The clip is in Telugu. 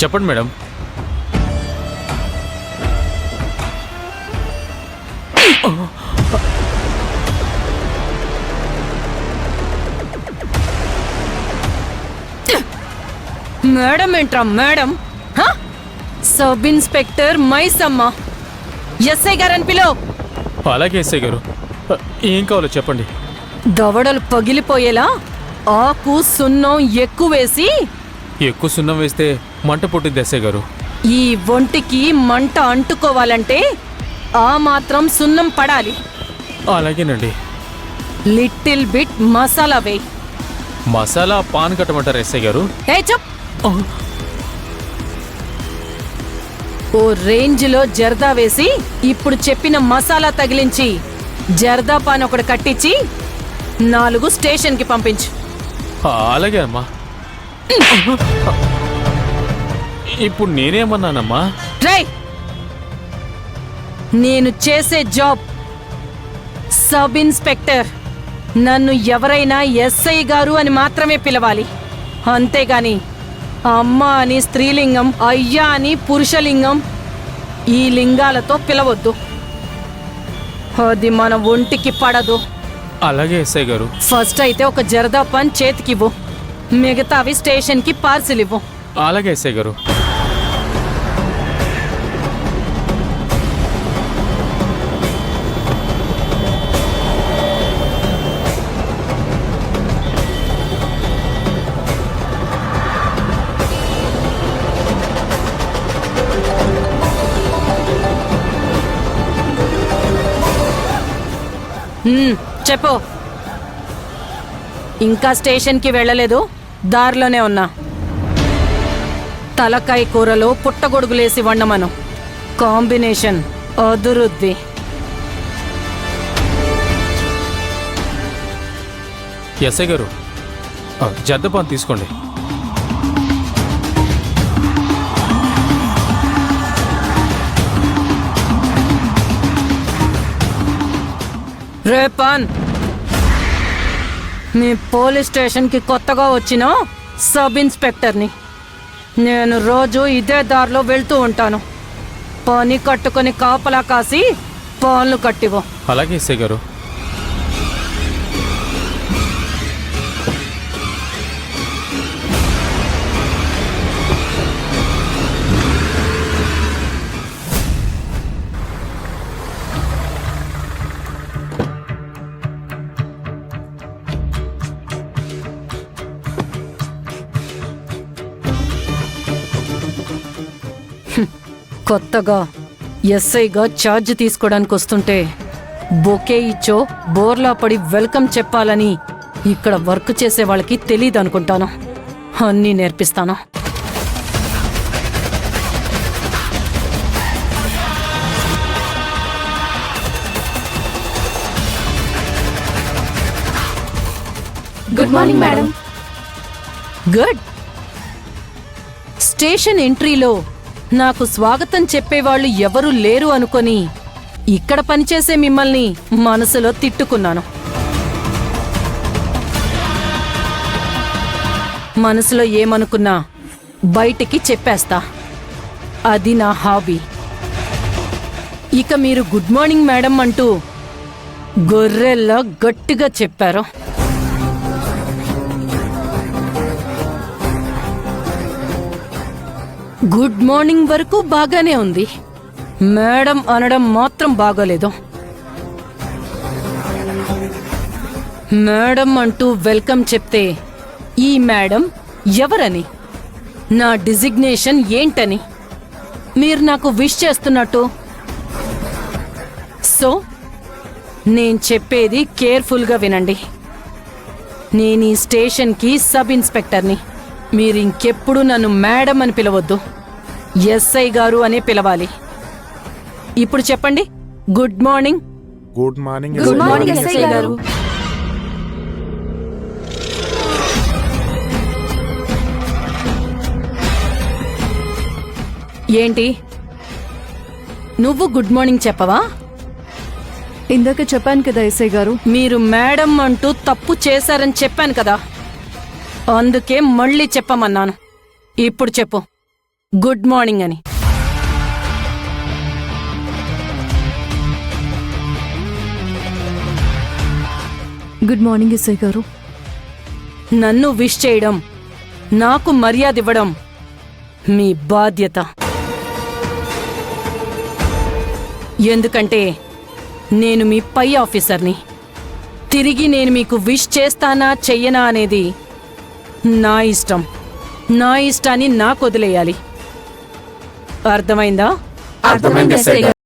చెప్పండి మేడం. మేడం ఏంట్రా madam? Sub inspector Maisamma, SI గారని పిలువు. అలాగే ఎస్ఐ గారు. ఏం కావాలో చెప్పండి. దవడలు పగిలిపోయేలా ఆకు సున్నం ఎక్కువేసి. ఎక్కువ సున్నం వేస్తే మంట పుట్టింది ఎస్ఐ గారు. ఈ ఒంటికి మంట అంటుకోవాలంటే ఆ మాత్రం సున్నం పడాలి. అలాగేనండి. లిటిల్ బిట్ మసాలా వేయి. మసాలా పాన్ కట్టమంటారు ఎస్ఐ గారు? ఏ చెప్. ఓ రేంజ్లో జర్దా వేసి ఇప్పుడు చెప్పిన మసాలా తగిలించి జర్దా పాన్ ఒకటి కట్టించి 4 స్టేషన్కి పంపించు. అలాగే అమ్మా. ఇప్పుడు నేనేమన్నానమ్మా? రై, నేను చేసే జాబ్ సబ్ ఇన్స్పెక్టర్. నన్ను ఎవరైనా ఎస్ఐ గారు అని మాత్రమే పిలవాలి. అంతేగాని అమ్మ అని స్త్రీలింగం, అయ్యా అని పురుషలింగం, ఈ లింగాలతో పిలవద్దు. అది మన ఒంటికి పడదు. అలాగే ఎస్ఐ గారు. ఫస్ట్ అయితే ఒక జరదా పన్ చేతికివ్వు, మిగతావి స్టేషన్కి పార్సిల్ ఇవ్వు. అలాగే ఎస్ఐ గారు. చెప్పు. ఇంకా స్టేషన్కి వెళ్ళలేదు, దారిలోనే ఉన్నా. తలకాయ కూరలో పుట్టగొడుగులేసి వండమను. కాంబినేషన్ అదురుద్ది. ఎస్ఐ గారు, జద్దపాన్ తీసుకోండి. రేపాన్, మీ పోలీస్ స్టేషన్కి కొత్తగా వచ్చిన సబ్ ఇన్స్పెక్టర్ని. నేను రోజు ఇదే దారిలో వెళ్తూ ఉంటాను. పని కట్టుకొని కాపలా కాసి పాన్లు కట్టివో. అలాగే ఎస్ఐ గారు. కొత్తగా ఎస్ఐగా ఛార్జ్ తీసుకోవడానికి వస్తుంటే బొకే ఇచ్చో బోర్లా పడి వెల్కమ్ చెప్పాలని ఇక్కడ వర్క్ చేసే వాళ్ళకి తెలీదు అనుకుంటాను. అన్నీ నేర్పిస్తాను. Good morning madam. Good. Station ఎంట్రీలో నాకు స్వాగతం చెప్పేవాళ్ళు ఎవరూ లేరు అనుకొని ఇక్కడ పనిచేసే మిమ్మల్ని మనసులో తిట్టుకున్నాను. మనసులో ఏమనుకున్నా బయటికి చెప్పేస్తా. అది నా హాబీ. ఇక మీరు గుడ్ మార్నింగ్ మేడం అంటూ గొర్రెల్లా గట్టిగా చెప్పారు. గుడ్ మార్నింగ్ వరకు బాగానే ఉంది. మేడం అనడం మాత్రం బాగోలేదు. మేడం అంటూ వెల్కమ్ చెప్తే ఈ మేడం ఎవరని, నా డిజిగ్నేషన్ ఏంటని మీరు నాకు విష్ చేస్తున్నట్టు. సో నేను చెప్పేది కేర్ఫుల్గా వినండి. నేను ఈ స్టేషన్కి సబ్ ఇన్స్పెక్టర్ని. మీరు ఇంకెప్పుడు నన్ను మేడం అని పిలవద్దు, ఎస్ఐ గారు అనే పిలవాలి. ఇప్పుడు చెప్పండి. Good morning. Good morning. Good morning SI గారు. ఏంటి, నువ్వు గుడ్ మార్నింగ్ చెప్పవా? ఇందాక చెప్పాను కదా ఎస్ఐ గారు. మీరు మేడం అంటూ తప్పు చేశారని చెప్పాను కదా, అందుకే మళ్ళీ చెప్పమన్నాను. ఇప్పుడు చెప్పు. గుడ్ మార్నింగ్ అని. గుడ్ మార్నింగ్ ఎస్ఐ గారు. నన్ను విష్ చేయడం, నాకు మర్యాద ఇవ్వడం మీ బాధ్యత. ఎందుకంటే నేను మీ పై ఆఫీసర్ని. తిరిగి నేను మీకు విష్ చేస్తానా చెయ్యనా అనేది నా ఇష్టం. నా ఇష్టాన్ని నాకు వదిలేయాలి. అర్థమైందా? అర్థమైంది ఎస్ఐ గారు.